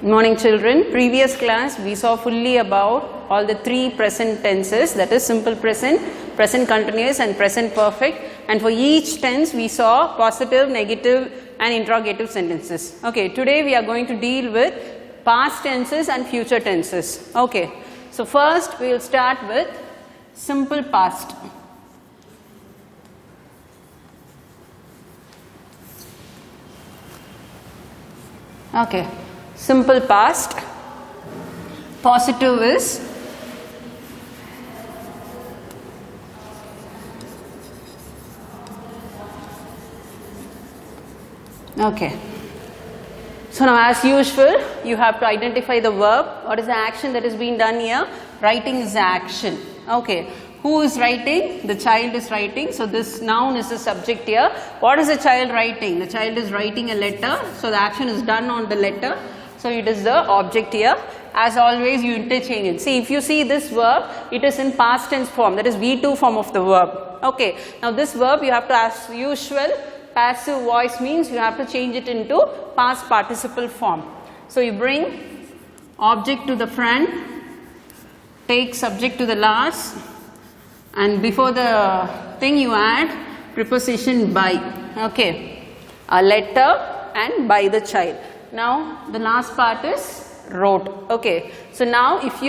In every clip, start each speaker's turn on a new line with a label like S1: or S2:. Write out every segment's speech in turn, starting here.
S1: Good morning children. Previous class we saw fully about all the three present tenses, that is simple present, present continuous and present perfect, and for each tense we saw positive, negative and interrogative sentences. Okay, today we are going to deal with past tenses and future tenses. Okay, so first we will start with simple past. Okay, simple past. Positive is okay. So now as usual you have to identify the verb. What is the action that is being done here? Writing is the action. Okay. Who is writing? The child is writing. So this noun is the subject here. What is the child writing? The child is writing a letter. So the action is done on the letter. So it is the object here. As always you interchange it. See, if you see this verb, it is in past tense form. That is V2 form of the verb. Okay. Now this verb you have to, as usual, passive voice means you have to change it into past participle form. So you bring object to the front, take subject to the last, and before the thing you add preposition by. Okay, a letter and by the child. Now the last part is wrote. Okay, so now if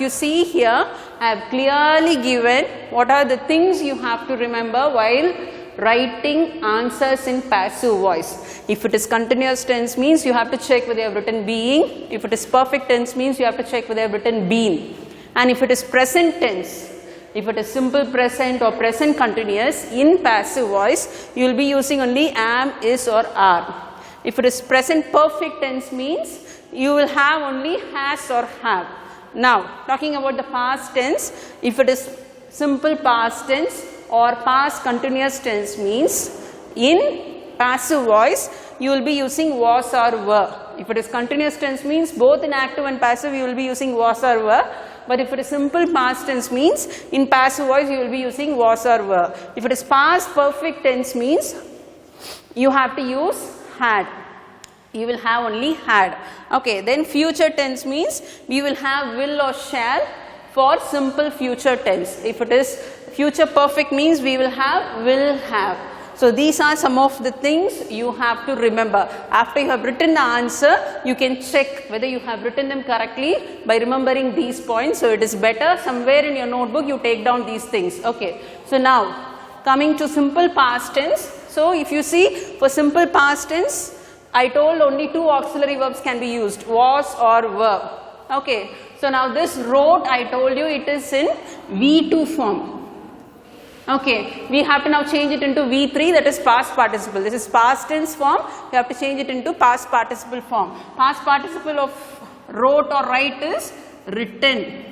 S1: you see here, I have clearly given what are the things you have to remember while writing answers in passive voice. If it is continuous tense means you have to check whether you have written being. If it is perfect tense means you have to check whether you have written been. And if it is present tense, if it is simple present or present continuous in passive voice, you will be using only am, is or are. If it is present perfect tense means you will have only has or have. Now talking about the past tense, if it is simple past tense or past continuous tense means in passive voice you will be using was or were. If it is continuous tense means both in active and passive you will be using was or were. But if it is simple past tense means in passive voice you will be using was or were. If it is past perfect tense means you have to use had. You will have only had. Okay, then future tense means we will have will or shall for simple future tense. If it is future perfect means we will have. So these are some of the things you have to remember. After you have written the answer, you can check whether you have written them correctly by remembering these points. So it is better somewhere in your notebook you take down these things. Okay. So now coming to simple past tense. So if you see for simple past tense, I told only two auxiliary verbs can be used, was or were. Okay. So now this wrote, I told you it is in V2 form. Okay, we have to now change it into V3, that is past participle. This is past tense form, we have to change it into past participle form. Past participle of wrote or write is written.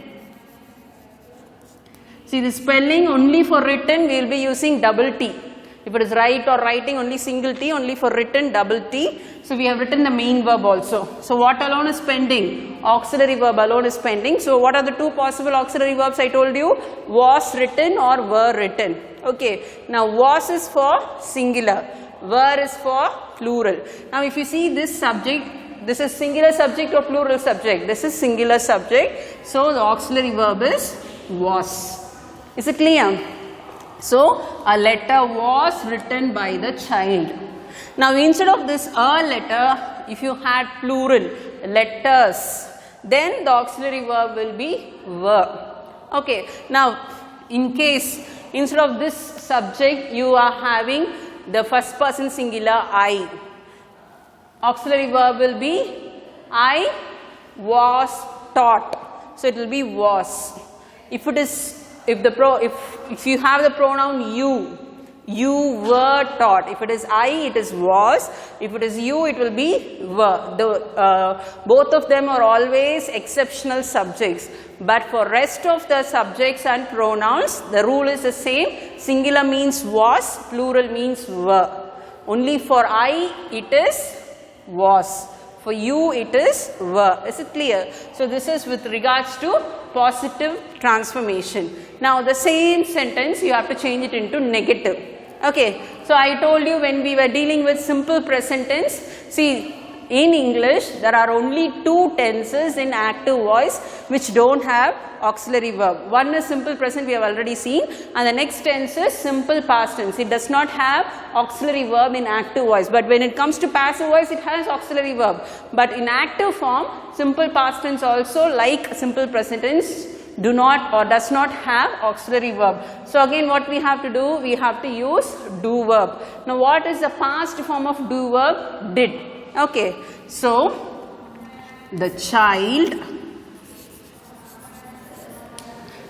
S1: See the spelling only for written we will be using double T. If it is write or writing only single T, only for written double T. So we have written the main verb also. So what alone is pending? Auxiliary verb alone is pending. So what are the two possible auxiliary verbs I told you? Was written or were written. Okay. Now was is for singular, were is for plural. Now if you see this subject, this is singular subject or plural subject? This is singular subject. So the auxiliary verb is was. Is it clear? So a letter was written by the child. Now instead of this a letter, if you had plural letters, then the auxiliary verb will be were. Okay. Now in case instead of this subject you are having the first person singular I, auxiliary verb will be I was taught. So it will be was. If it is if you have the pronoun you were taught. If it is I, it is was. If it is you, it will be were. Both of them are always exceptional subjects. But for rest of the subjects and pronouns, the rule is the same. Singular means was, plural means were. Only for I, it is was. For you, it is were. Is it clear? So this is with regards to positive transformation. Now the same sentence you have to change it into negative. Okay, so I told you when we were dealing with simple present tense, see in English there are only two tenses in active voice which don't have auxiliary verb. One is simple present, we have already seen, and the next tense is simple past tense. It does not have auxiliary verb in active voice, but when it comes to passive voice it has auxiliary verb. But in active form, simple past tense also, like simple present tense, do not or does not have auxiliary verb. So again what we have to do, we have to use do verb. Now what is the past form of do verb? Did. Okay, so the child,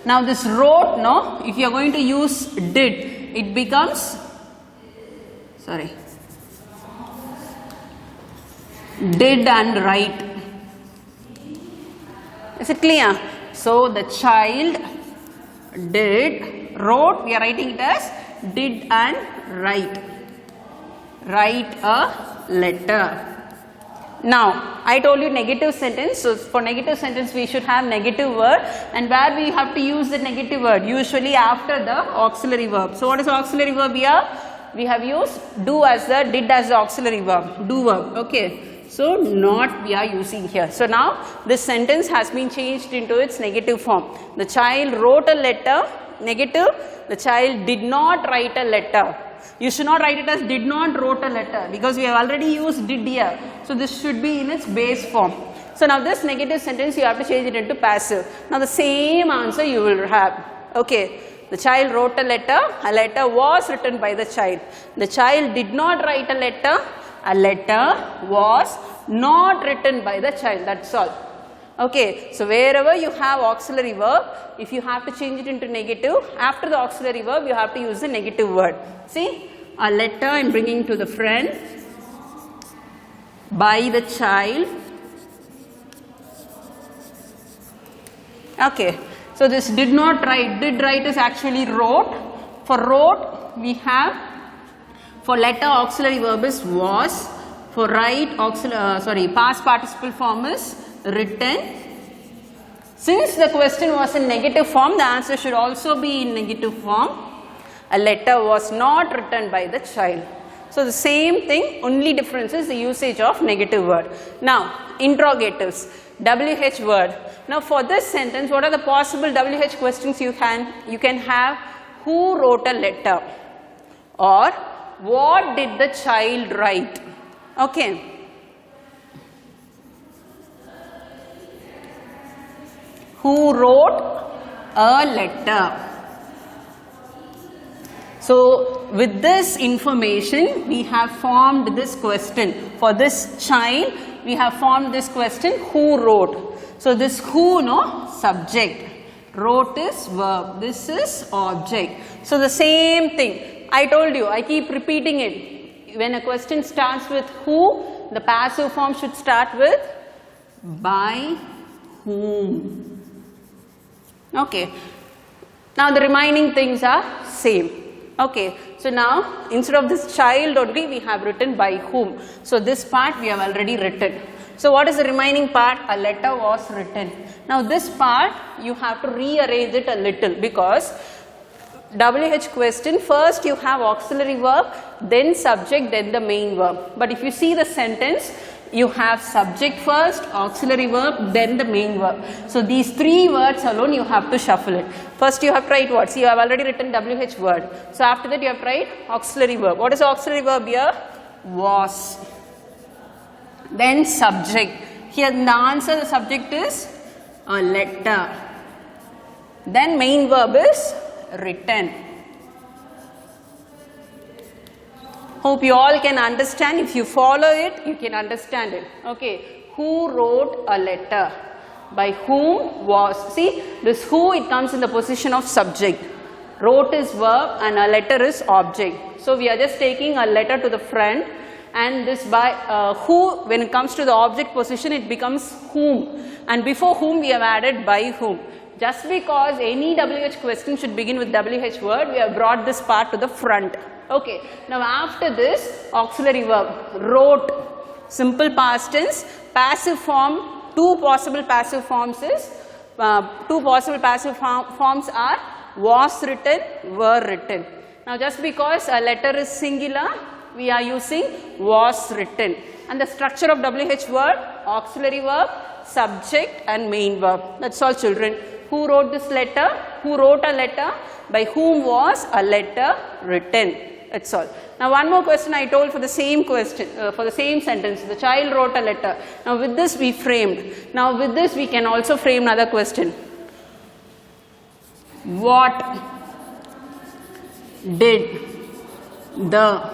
S1: now this wrote, no, if you are going to use did, it becomes, sorry, did and write. Is it clear? So the child did, wrote, we are writing it as did and write. Write a letter. Now I told you negative sentence, so for negative sentence we should have negative word, and where we have to use the negative word? Usually after the auxiliary verb. So what is auxiliary verb here? We have used do as the, did as the auxiliary verb, do verb. Okay, so not we are using here. So now this sentence has been changed into its negative form. The child wrote a letter, negative, the child did not write a letter. You should not write it as did not wrote a letter, because we have already used did here. So this should be in its base form. So now this negative sentence you have to change it into passive. Now the same answer you will have. Okay, the child wrote a letter was written by the child. The child did not write a letter was not written by the child. That's all. Okay, so wherever you have auxiliary verb, if you have to change it into negative, after the auxiliary verb you have to use the negative word. See, a letter I am bringing to the friend by the child. Okay, so this did not write, did write is actually wrote. For wrote we have, for letter auxiliary verb is was, for write past participle form is written. Since the question was in negative form, the answer should also be in negative form. A letter was not written by the child. So the same thing, only difference is the usage of negative word. Now interrogatives, WH word. Now for this sentence, what are the possible WH questions you can have? Who wrote a letter? Or what did the child write? Okay. Who wrote a letter? So with this information we have formed this question. For this child we have formed this question, who wrote. So this who, no, subject, wrote is verb, this is object. So the same thing, I told you, I keep repeating it. When a question starts with who, the passive form should start with by whom. Okay, now the remaining things are same. Okay, so now instead of this child only we have written by whom. So this part we have already written. So what is the remaining part? A letter was written. Now this part you have to rearrange it a little, because WH question, first you have auxiliary verb, then subject, then the main verb. But if you see the sentence, you have subject first, auxiliary verb, then the main verb. So these three words alone you have to shuffle it. First you have to write what? See, you have already written WH word. So after that you have to write auxiliary verb. What is auxiliary verb here? Was. Then subject. Here in the answer the subject is a letter. Then main verb is written. Hope you all can understand. If you follow it, you can understand it. Okay, who wrote a letter? By whom was. See, this who, it comes in the position of subject. Wrote is verb and a letter is object. So we are just taking a letter to the friend, and this by who, when it comes to the object position, it becomes whom. And before whom we have added by whom. Just because any WH question should begin with WH word, we have brought this part to the front. Okay, now after this, auxiliary verb, wrote, simple past tense, passive form, two possible passive forms are was written, were written. Now just because a letter is singular, we are using was written. And the structure of WH word, auxiliary verb, subject and main verb. That's all, children. Who wrote this letter? Who wrote a letter? By whom was a letter written? That's all. Now one more question I told for the same question, for the same sentence. The child wrote a letter. Now with this we framed. Now with this we can also frame another question. What did the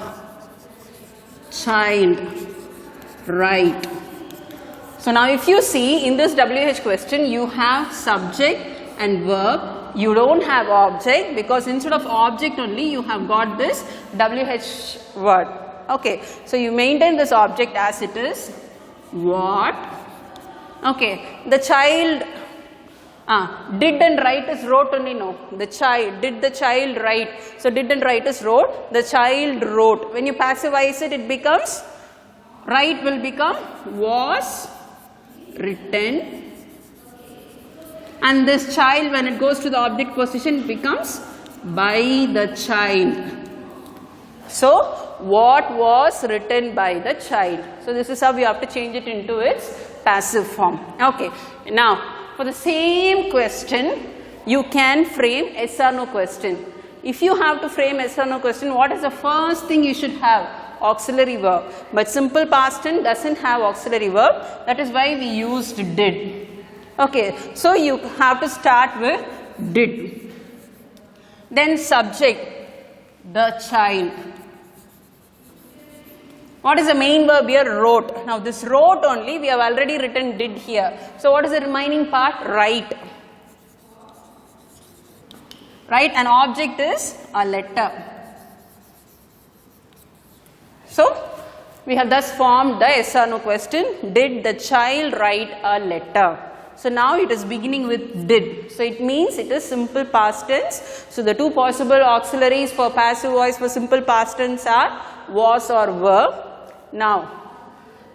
S1: child write? So now if you see in this WH question, you have subject and verb. You don't have object, because instead of object only you have got this WH word. Okay, so you maintain this object as it is. What? Okay, the child did and write is wrote only, no. The child, did the child write? So did and write is wrote. The child wrote. When you passivize it, it becomes, write will become was written. And this child, when it goes to the object position, it becomes by the child. So what was written by the child? So this is how we have to change it into its passive form. Okay. Now for the same question, you can frame yes or no question. If you have to frame yes or no question, what is the first thing you should have? Auxiliary verb. But simple past tense doesn't have auxiliary verb. That is why we used did. Okay, so you have to start with did. Then subject, the child. What is the main verb here? Wrote. Now this wrote only, we have already written did here. So what is the remaining part? Write. Right, and object is a letter. So we have thus formed the yes or no question. Did the child write a letter? So now it is beginning with did. So it means it is simple past tense. So the two possible auxiliaries for passive voice for simple past tense are was or were. Now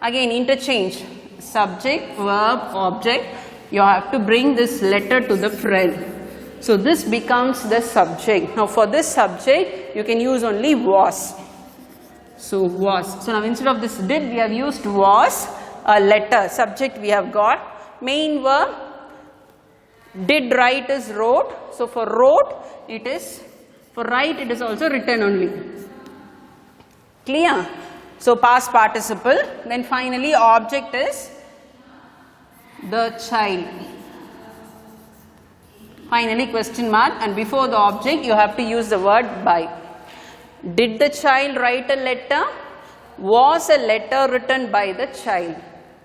S1: again interchange subject, verb, object. You have to bring this letter to the front. So this becomes the subject. Now for this subject you can use only was. So was. So now instead of this did we have used was, a letter. Subject we have got. Main verb, did write is wrote. So for wrote it is, for write it is also written only. Clear? So past participle. Then finally object is the child. Finally question mark, and before the object you have to use the word by. Did the child write a letter? Was a letter written by the child?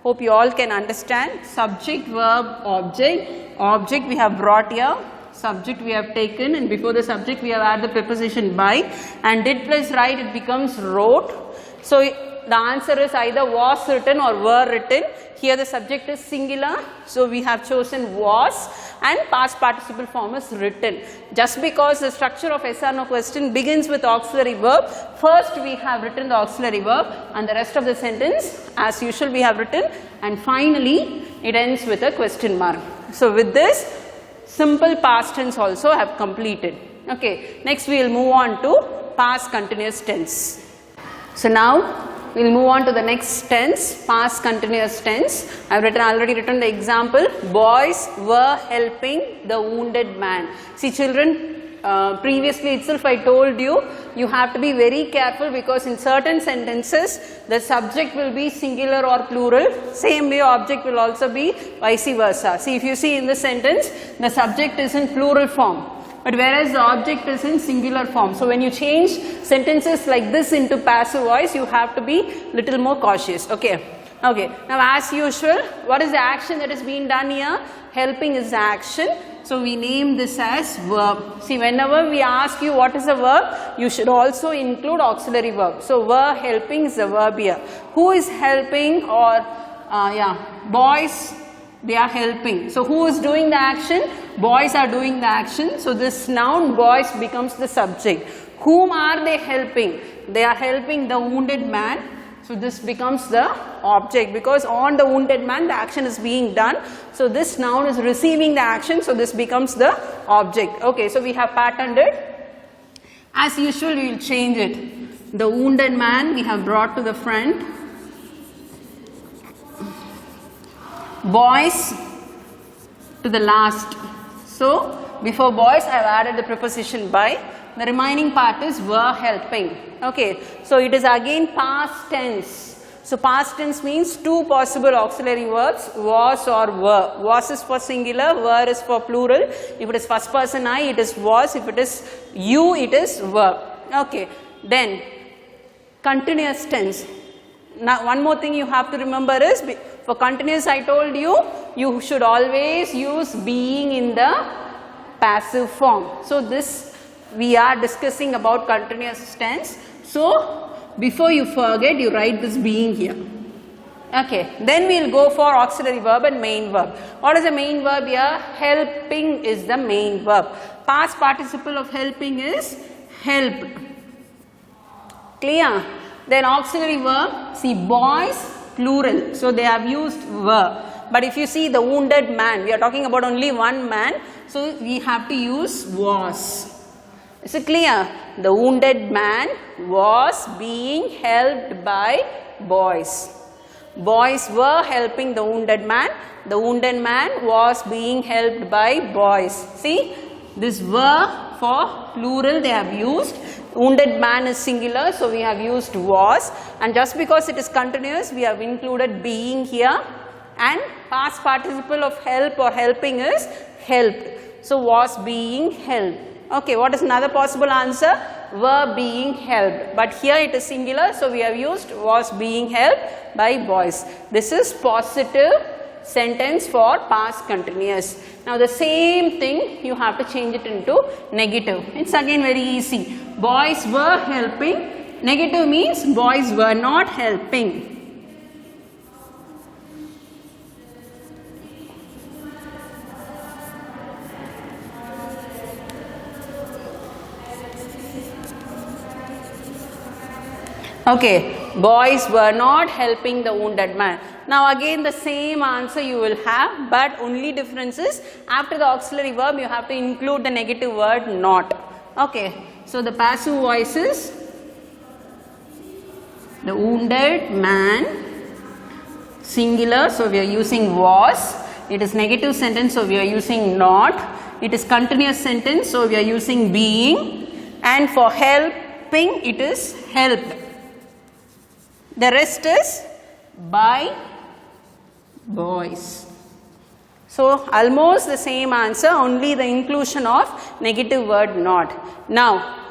S1: Hope you all can understand. Subject, verb, object. Object we have brought here. Subject we have taken, and before the subject we have added the preposition by. And did plus write, it becomes wrote. So the answer is either was written or were written. Here the subject is singular, so we have chosen was, and past participle form is written. Just because the structure of yes or no question begins with auxiliary verb, first we have written the auxiliary verb and the rest of the sentence as usual we have written, and finally it ends with a question mark. So with this, simple past tense also have completed. Okay, next we will move on to past continuous tense. So now we will move on to the next tense, past continuous tense. I have already written the example. Boys were helping the wounded man. See children, previously itself I told you, you have to be very careful because in certain sentences the subject will be singular or plural. Same way object will also be vice versa. See, if you see in this sentence, the subject is in plural form, but whereas the object is in singular form. So when you change sentences like this into passive voice, you have to be little more cautious. Okay. Okay. Now as usual, what is the action that is being done here? Helping is the action. So we name this as verb. See, whenever we ask you what is a verb, you should also include auxiliary verb. So were helping is the verb here. Who is helping? Or boys, they are helping. So who is doing the action? Boys are doing the action. So this noun boys becomes the subject. Whom are they helping? They are helping the wounded man. So this becomes the object because on the wounded man the action is being done. So this noun is receiving the action. So this becomes the object. Okay, so we have patterned it. As usual we will change it. The wounded man we have brought to the front. boys to the last. So before boys I have added the preposition by. The remaining part is were helping. Okay, so it is again past tense. So past tense means two possible auxiliary verbs, was or were. Was is for singular, were is for plural. If it is first person I, it is was. If it is you, it is were. Okay, then continuous tense. Now one more thing you have to remember is, for continuous I told you, you should always use being in the passive form. So this we are discussing about continuous tense. So before you forget, you write this being here. Okay, then we will go for auxiliary verb and main verb. What is the main verb here? Helping is the main verb. Past participle of helping is helped. Clear? Then auxiliary verb, see boys plural, so they have used were. But if you see the wounded man, we are talking about only one man, so we have to use was. Is it clear? The wounded man was being helped by boys. Boys were helping the wounded man. The wounded man was being helped by boys. See, this were for plural they have used. Wounded man is singular, so we have used was. And just because it is continuous, we have included being here. And past participle of help or helping is helped. So was being helped. Okay, what is another possible answer? Were being helped. But here it is singular, so we have used was being helped by boys. This is positive sentence for past continuous. Now the same thing you have to change it into negative. It's again very easy. Boys were helping. Negative means boys were not helping. Okay, boys were not helping the wounded man. Now again the same answer you will have, but only difference is after the auxiliary verb you have to include the negative word not. Okay, so the passive voice is the wounded man, singular, so we are using was. It is negative sentence, so we are using not. It is continuous sentence, so we are using being. And for helping, it is helped. The rest is by boys. So almost the same answer, only the inclusion of negative word not. Now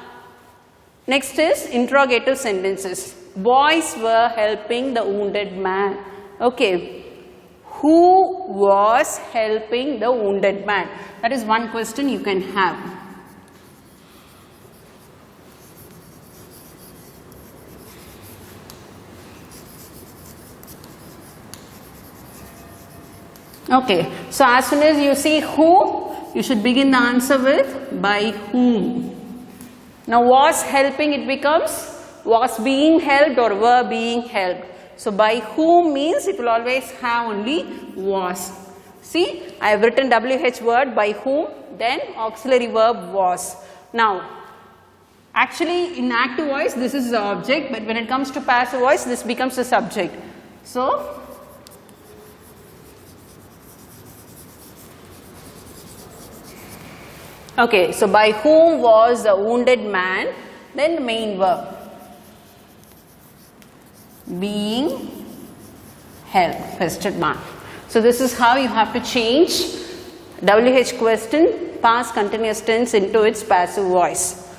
S1: next is interrogative sentences. Boys were helping the wounded man. Okay, who was helping the wounded man? That is one question you can have. Okay, so as soon as you see who, you should begin the answer with by whom. Now was helping, it becomes was being helped or were being helped. So by whom means it will always have only was. See, I have written WH word by whom, then auxiliary verb was. Now actually in active voice this is the object, but when it comes to passive voice this becomes the subject. So okay, so by whom was the wounded man, then the main verb, being helped, question mark. So this is how you have to change WH question, past continuous tense into its passive voice.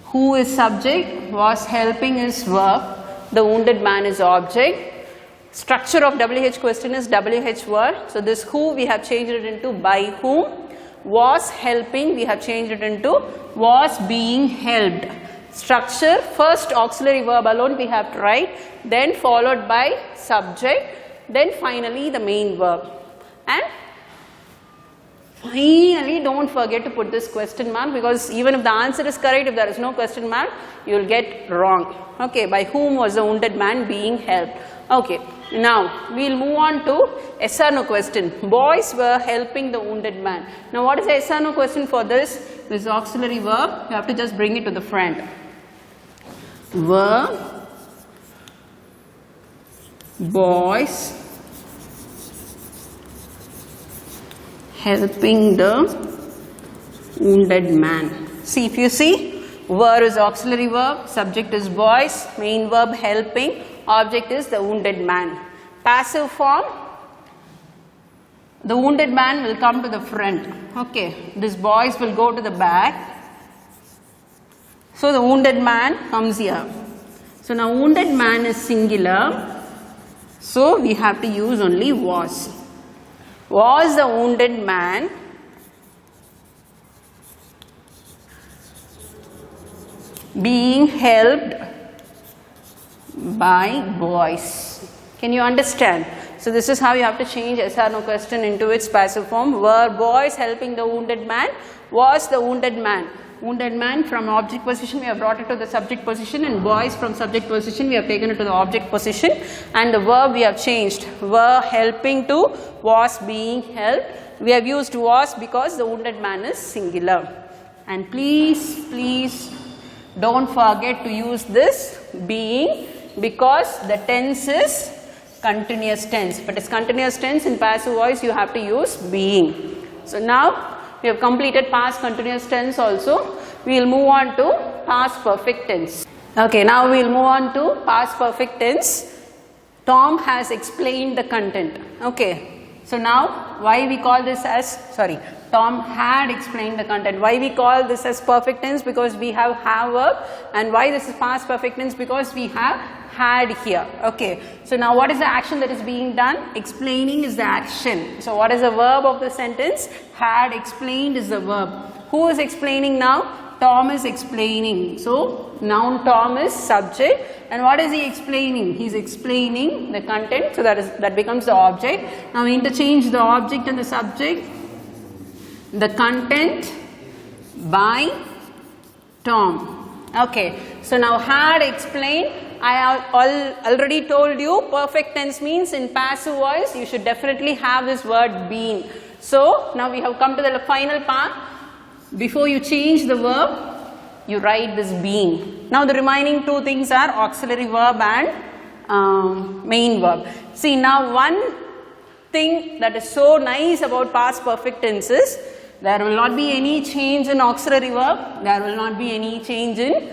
S1: Who is subject, was helping is verb, the wounded man is object. Structure of WH question is WH word. So this who we have changed it into by whom. Was helping we have changed it into was being helped. Structure, first auxiliary verb alone we have to write, then followed by subject, then finally the main verb. And finally don't forget to put this question mark, because even if the answer is correct, if there is no question mark you will get wrong. Okay, by whom was the wounded man being helped. Okay, now we will move on to yes or no question. Boys were helping the wounded man. Now what is the yes or no question for this? This auxiliary verb, you have to just bring it to the front. Were boys helping the wounded man. See, if you see, were is auxiliary verb, subject is boys, main verb helping, object is the wounded man. Passive form, the wounded man will come to the front. Okay, this boys will go to the back. So the wounded man comes here. So now wounded man is singular. So we have to use only was. Was the wounded man being helped by boys? Can you understand? So this is how you have to change yes or no question into its passive form. Were boys helping the wounded man? Was the wounded man? Wounded man from object position we have brought it to the subject position, and boys from subject position we have taken it to the object position, and the verb we have changed. Were helping to was being helped. We have used was because the wounded man is singular. And please don't forget to use this being, because the tense is continuous tense. If it is continuous tense in passive voice you have to use being. So now we have completed past continuous tense also. We will move on to past perfect tense. Okay, now we will move on to past perfect tense. Tom has explained the content. Okay, so now why we call this as, Tom had explained the content. Why we call this as perfect tense? Because we have verb. And why this is past perfect tense? Because we have had here. Okay, so now what is the action that is being done? Explaining is the action. So what is the verb of the sentence? Had explained is the verb. Who is explaining now? Tom is explaining. So noun Tom is subject. And what is he explaining? He is explaining the content. So that becomes the object. Now we interchange the object and the subject. The content by Tom. Okay, so now had explained. I have already told you perfect tense means in passive voice you should definitely have this word been. So now we have come to the final part. Before you change the verb, you write this been. Now the remaining two things are auxiliary verb and main verb. See, now one thing that is so nice about past perfect tense is there will not be any change in auxiliary verb, there will not be any change in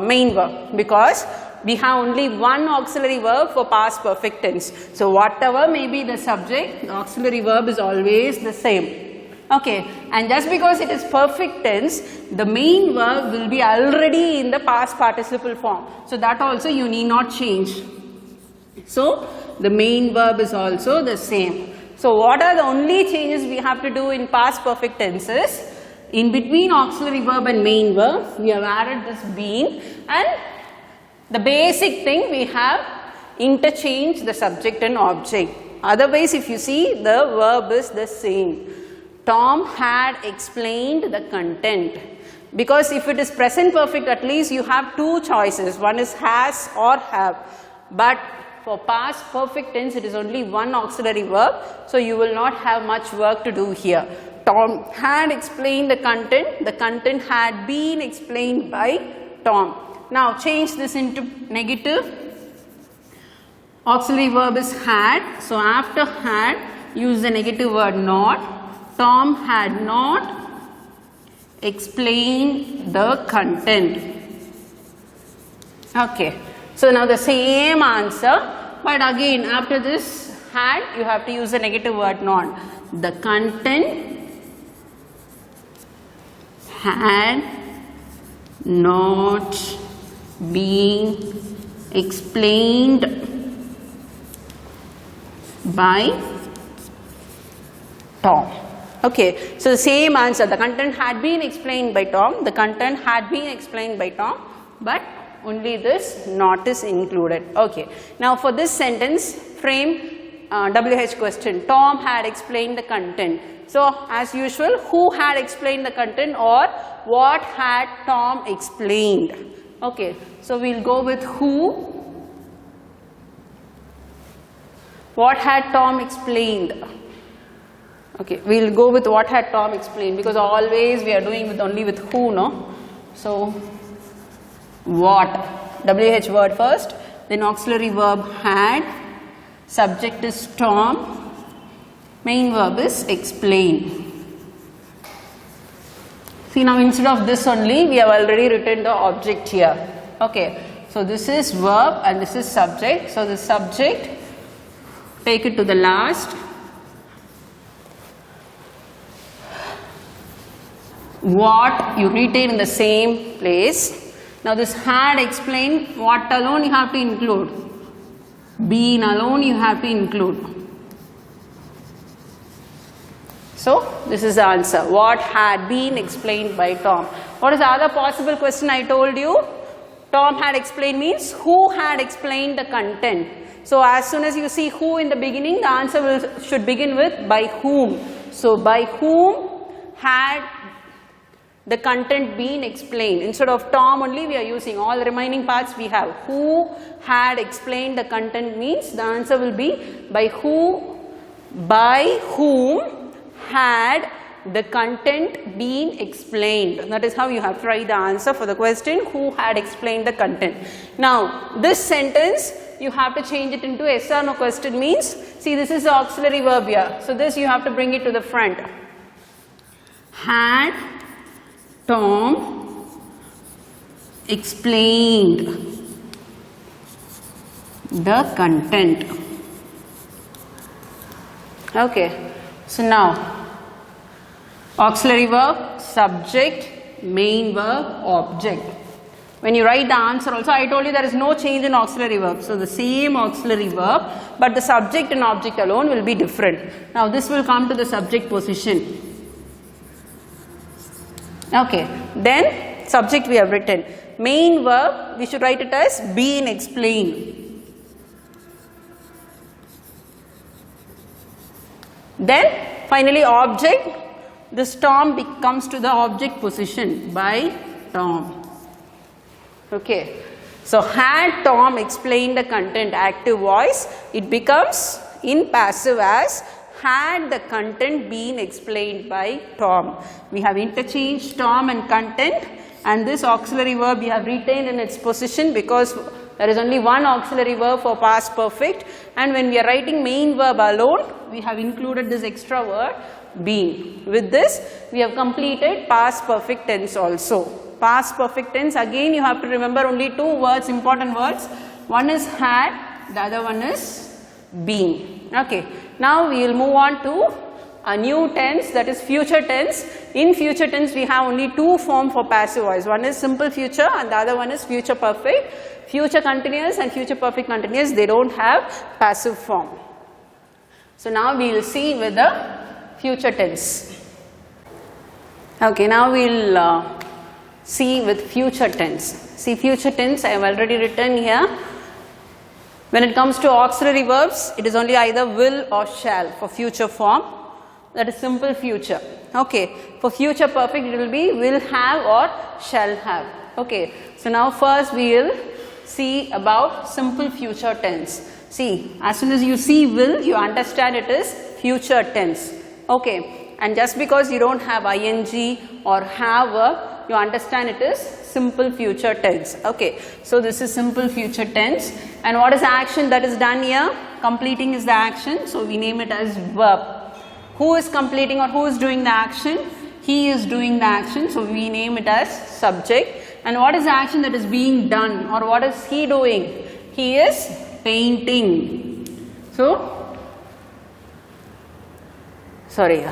S1: main verb, because we have only one auxiliary verb for past perfect tense. So whatever may be the subject, the auxiliary verb is always the same. Okay, and just because it is perfect tense, the main verb will be already in the past participle form. So that also you need not change. So the main verb is also the same. So what are the only changes we have to do in past perfect tenses? In between auxiliary verb and main verb, we have added this been, and the basic thing we have interchanged the subject and object. Otherwise, if you see, the verb is the same. Tom had explained the content. Because if it is present perfect, at least you have two choices. One is has or have. But for past perfect tense, it is only one auxiliary verb. So you will not have much work to do here. Tom had explained the content. The content had been explained by Tom. Now change this into negative. Auxiliary verb is had. So after had, use the negative word not. Tom had not explained the content. Okay. So now the same answer, but again after this had, you have to use the negative word not. The content had not been explained by Tom. Okay, so the same answer, the content had been explained by Tom, the content had been explained by Tom, but only this not is included. Okay, now for this sentence, frame WH question. Tom had explained the content. So as usual, who had explained the content or what had Tom explained? Okay, so we'll go with who. What had Tom explained? Okay, we'll go with what had Tom explained, because always we are doing with only with who, no? So what, WH word first, then auxiliary verb had, subject is Tom, Main verb is explain. See, now instead of this only, we have already written the object here. Okay, so this is verb and this is subject. So the subject, take it to the last. What you retain in the same place. Now this had explained, what alone you have to include. Been alone you have to include. So this is the answer. What had been explained by Tom. What is the other possible question I told you? Tom had explained means who had explained the content. So as soon as you see who in the beginning, the answer should begin with by whom. So by whom had the content been explained. Instead of Tom only, we are using all the remaining parts we have. Who had explained the content means the answer will be by who, by whom had the content been explained. That is how you have to write the answer for the question, who had explained the content. Now this sentence you have to change it into yes or no question means, see this is the auxiliary verb here. So this you have to bring it to the front. Had Tom explained the content. Okay, so now auxiliary verb, subject, main verb, object. When you write the answer also, I told you there is no change in auxiliary verb. So the same auxiliary verb, but the subject and object alone will be different. Now this will come to the subject position. Okay, then subject we have written. Main verb, we should write it as been explained. Then finally object, this Tom comes to the object position by Tom. Okay, so had Tom explained the content, active voice, it becomes in passive as had the content been explained by Tom. We have interchanged Tom and content, and this auxiliary verb we have retained in its position because there is only one auxiliary verb for past perfect, and when we are writing main verb alone, we have included this extra word been. With this we have completed past perfect tense also. Past perfect tense, again you have to remember only two words, important words. One is had, the other one is been. Okay, now we will move on to a new tense, that is future tense. In future tense we have only two forms for passive voice. One is simple future and the other one is future perfect. Future continuous and future perfect continuous, they don't have passive form. So now we will see with the future tense. Okay, now we will see with future tense. See, future tense I have already written here. When it comes to auxiliary verbs, it is only either will or shall for future form. That is simple future. Okay, for future perfect it will be will have or shall have. Okay, so now first we will see about simple future tense. See, as soon as you see will, you understand it is future tense. Okay, and just because you don't have ing or have verb, you understand it is simple future tense. Okay, so this is simple future tense, and what is the action that is done here? Completing is the action, so we name it as verb. Who is completing or who is doing the action? He is doing the action, so we name it as subject. And what is the action that is being done, or what is he doing? He is painting. So, sorry,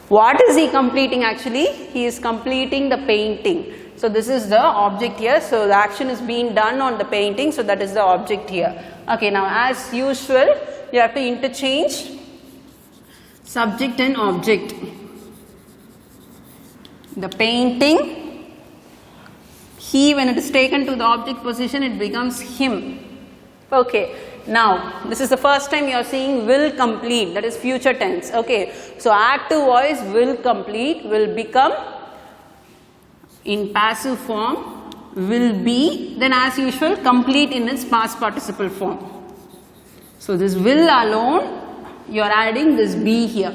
S1: what is he completing actually? He is completing the painting. So this is the object here. So the action is being done on the painting. So that is the object here. Okay, now as usual, you have to interchange subject and object. The painting, he, when it is taken to the object position, it becomes him. Okay, now this is the first time you are seeing will complete, that is future tense. Okay, so active voice will complete will become in passive form will be, then as usual complete in its past participle form. So this will alone, you are adding this be here.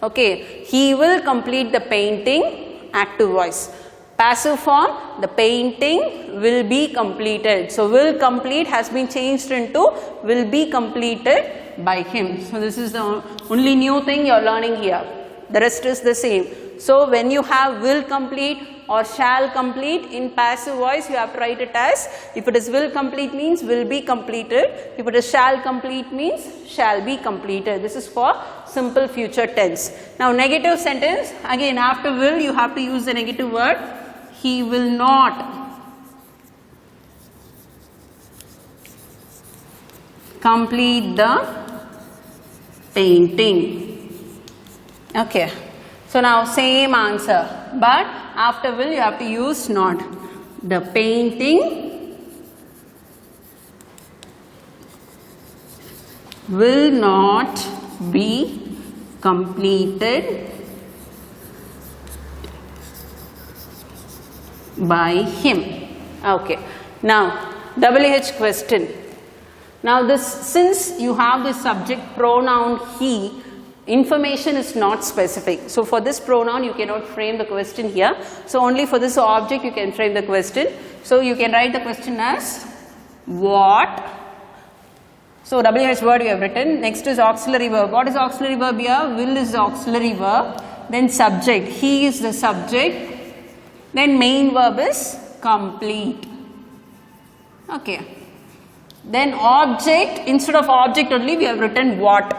S1: Okay, he will complete the painting, active voice. Passive form, the painting will be completed. So will complete has been changed into will be completed by him. So this is the only new thing you are learning here. The rest is the same. So when you have will complete or shall complete in passive voice, you have to write it as, if it is will complete means will be completed, if it is shall complete means shall be completed. This is for simple future tense. Now negative sentence, again after will you have to use the negative word. He will not complete the painting. Okay. So now same answer, but after will you have to use not. The painting will not be completed by him. Okay. Now WH question. Now this, since you have the subject pronoun he, information is not specific. So for this pronoun you cannot frame the question here. So only for this object you can frame the question. So you can write the question as what. So WH word you have written. Next is auxiliary verb. What is auxiliary verb here? Will is the auxiliary verb. Then subject. He is the subject. Then main verb is complete. Okay. Then object, instead of object only we have written what.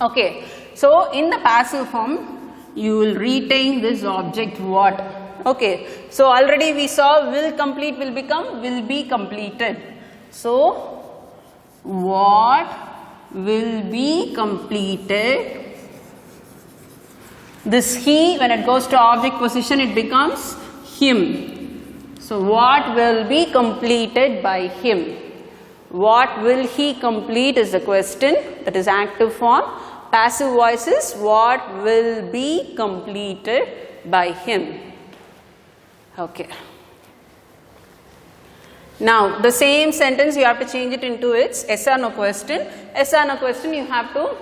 S1: Okay. So in the passive form you will retain this object what. Okay. So already we saw will complete will become will be completed. So what will be completed. This he, when it goes to object position, it becomes him. So what will be completed by him? What will he complete is the question, that is active form. Passive voice is what will be completed by him. Okay. Now the same sentence you have to change it into its yes or no question. Yes or no question you have to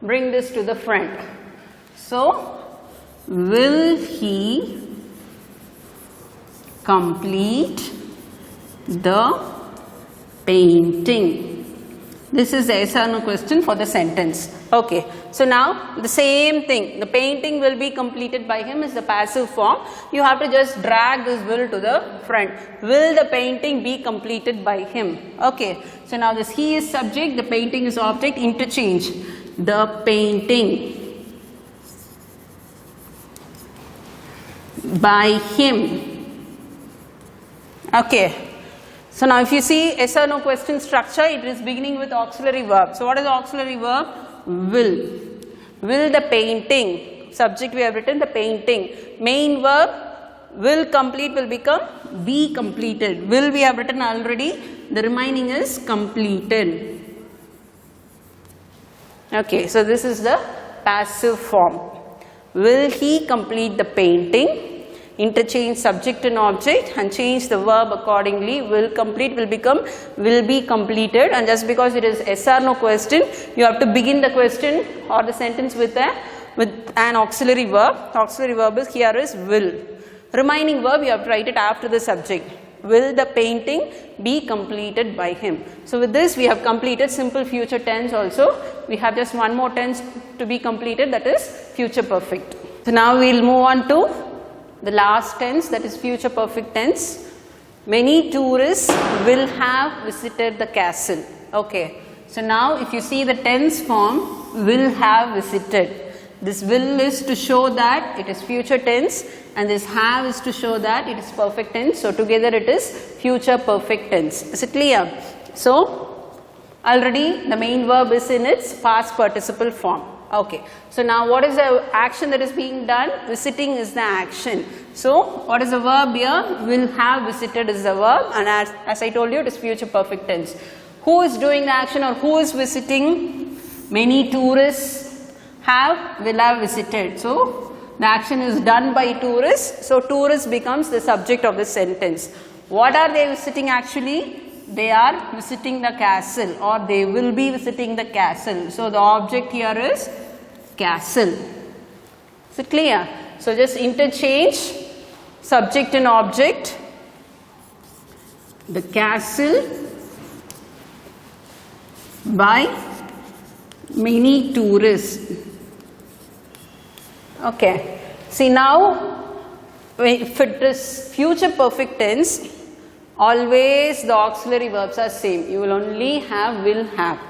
S1: bring this to the front. So will he complete the painting? This is the yes or no question for the sentence. Okay. So now the same thing, the painting will be completed by him is the passive form. You have to just drag this will to the front. Will the painting be completed by him? Okay. So now this he is subject, the painting is object, interchange. The painting by him. Okay. So now if you see yes or no question structure, it is beginning with auxiliary verb. So what is the auxiliary verb? Will. Will the painting, subject we have written the painting. Main verb will complete will become be completed. Will we have written already, the remaining is completed. Okay, so this is the passive form. Will he complete the painting? Interchange subject and object and change the verb accordingly. Will complete will become will be completed, and just because it is yes or no question, you have to begin the question or the sentence with an auxiliary verb. Auxiliary verb is here is will. Remaining verb you have to write it after the subject. Will the painting be completed by him? So with this we have completed simple future tense also. We have just one more tense to be completed, that is future perfect. So now we will move on to the last tense, that is future perfect tense. Many tourists will have visited the castle. Okay. So now if you see the tense form, will have visited. This will is to show that it is future tense, and this have is to show that it is perfect tense. So together it is future perfect tense. Is it clear? So already the main verb is in its past participle form. Okay. So now what is the action that is being done? Visiting is the action. So what is the verb here? Will have visited is the verb, and as I told you, it is future perfect tense. Who is doing the action or who is visiting? Many tourists will have visited. So the action is done by tourists. So tourist becomes the subject of the sentence. What are they visiting actually? They are visiting the castle, or they will be visiting the castle. So the object here is castle. Is it clear? So just interchange subject and object, the castle by many tourists. Okay, see now if it is future perfect tense, always the auxiliary verbs are same. You will only have will have.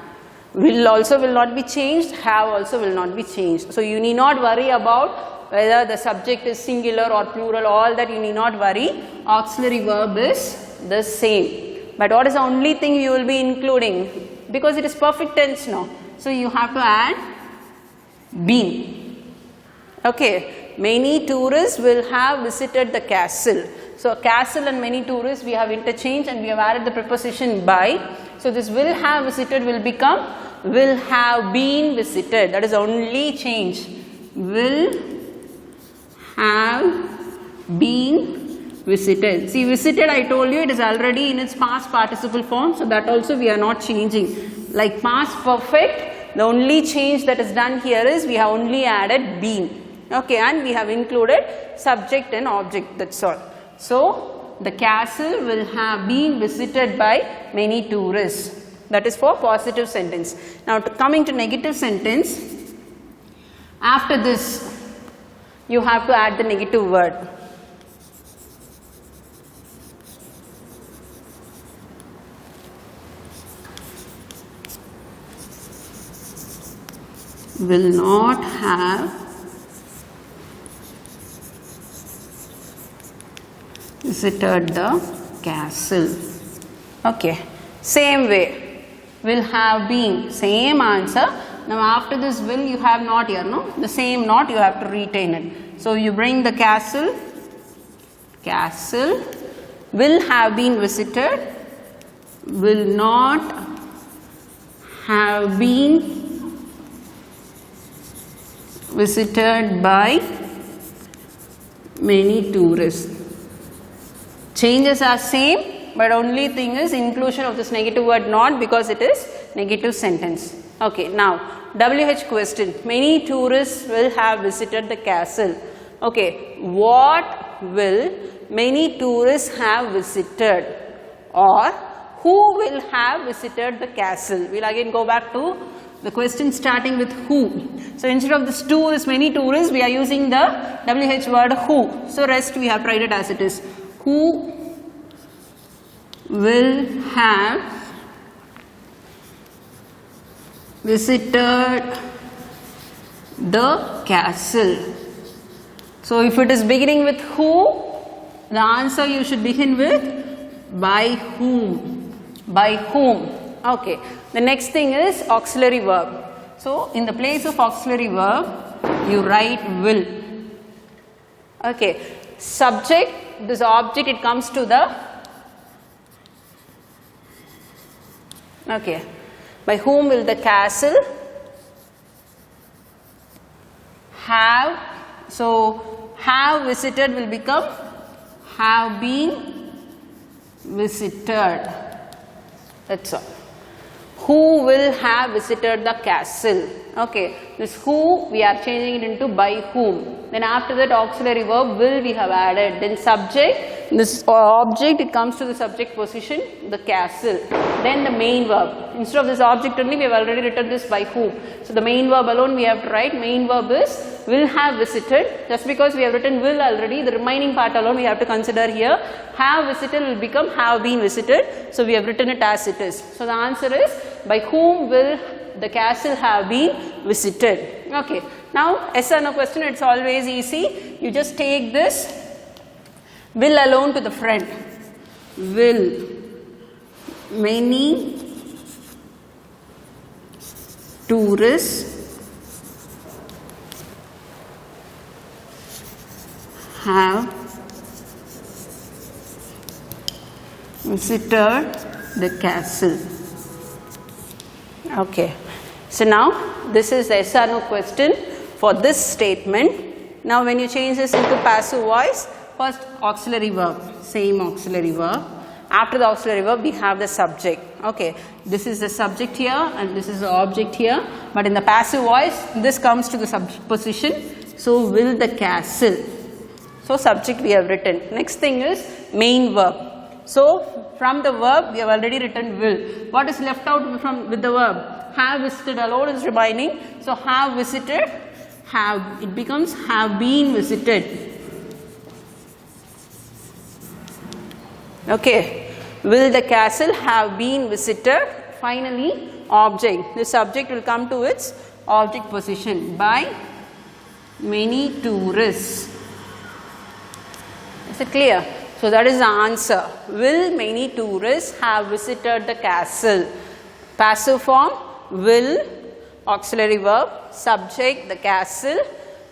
S1: Will also will not be changed, have also will not be changed. So you need not worry about whether the subject is singular or plural, all that you need not worry. Auxiliary verb is the same. But what is the only thing you will be including? Because it is perfect tense now. So you have to add been. Okay, many tourists will have visited the castle. So castle and many tourists we have interchanged and we have added the preposition by. So this will have visited will become will have been visited. That is the only change. Will have been visited. See, visited, I told you, it is already in its past participle form. So that also we are not changing. Like past perfect, the only change that is done here is we have only added been. Okay, and we have included subject and object, that's all. So the castle will have been visited by many tourists. That is for positive sentence. Now coming to negative sentence, after this you have to add the negative word. Will not have visited the castle. Okay, same way. Will have been, same answer. Now after this will you have not here, no? The same not, you have to retain it. So you bring the castle, castle will have been visited, will not have been visited by many tourists. Changes are same. But only thing is inclusion of this negative word not, because it is negative sentence. Okay, now WH question. Many tourists will have visited the castle. Okay, what will many tourists have visited, or who will have visited the castle? We'll again go back to the question starting with who. So instead of this to, this many tourists, we are using the WH word who. So rest we have tried it as it is. Who will have visited the castle. So if it is beginning with who, the answer you should begin with by whom. By whom. Okay. The next thing is auxiliary verb. So in the place of auxiliary verb, you write will. Okay. Subject, this object, it comes to the okay. By whom will the castle have? So have visited will become have been visited. That's all. Who will have visited the castle? Okay, this who we are changing it into by whom. Then after that auxiliary verb will we have added. Then subject, this object, it comes to the subject position, the castle. Then the main verb. Instead of this object only, we have already written this by whom. So the main verb alone we have to write. Main verb is will have visited. Just because we have written will already, the remaining part alone we have to consider here. Have visited will become have been visited. So we have written it as it is. So the answer is by whom will the castle have been visited. Okay. Now yes or no question, it's always easy. You just take this will alone to the front. Will many tourists have visited the castle. Okay. So now this is the yes or no question for this statement. Now when you change this into passive voice, first auxiliary verb, same auxiliary verb. After the auxiliary verb we have the subject. Okay, this is the subject here and this is the object here, but in the passive voice this comes to the subject position. So will the castle. So subject we have written. Next thing is main verb. So from the verb we have already written will. What is left out from with the verb? Have visited alone is remaining. So have visited, have, it becomes have been visited. Okay. Will the castle have been visited? Finally, object. The subject will come to its object position by many tourists. Is it clear? So that is the answer. Will many tourists have visited the castle? Passive form, will, auxiliary verb, subject, the castle,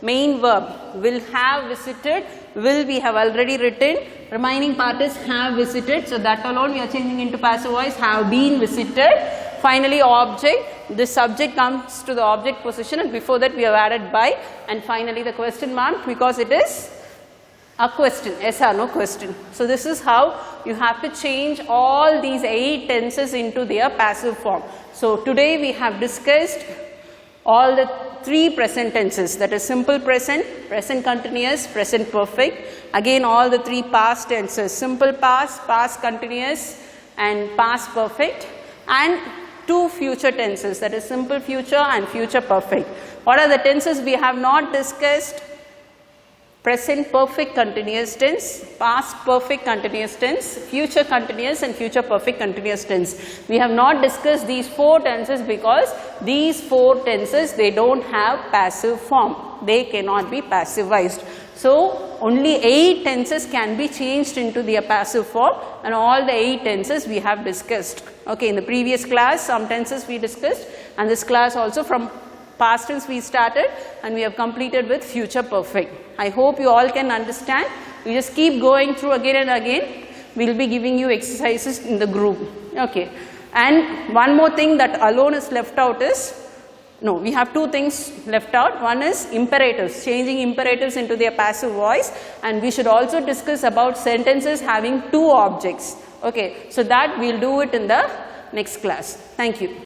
S1: main verb, will have visited, will we have already written, remaining part is have visited, so that alone we are changing into passive voice, have been visited. Finally object, the subject comes to the object position and before that we have added by, and finally the question mark because it is a question, yes or no question. So this is how you have to change all these 8 tenses into their passive form. So today we have discussed all the 3 present tenses, that is simple present, present continuous, present perfect. Again all the 3 past tenses, simple past, past continuous and past perfect, and 2 future tenses, that is simple future and future perfect. What are the tenses we have not discussed? Present perfect continuous tense, past perfect continuous tense, future continuous and future perfect continuous tense. We have not discussed these 4 tenses because these 4 tenses, they don't have passive form. They cannot be passivized. So only 8 tenses can be changed into their passive form and all the 8 tenses we have discussed. Okay, in the previous class some tenses we discussed and this class also from past tense we started and we have completed with future perfect. I hope you all can understand. We just keep going through again and again. We will be giving you exercises in the group. Okay. And one more thing that alone is left out is, no, we have 2 things left out. One is imperatives, changing imperatives into their passive voice, and we should also discuss about sentences having 2 objects. Okay. So that we will do it in the next class. Thank you.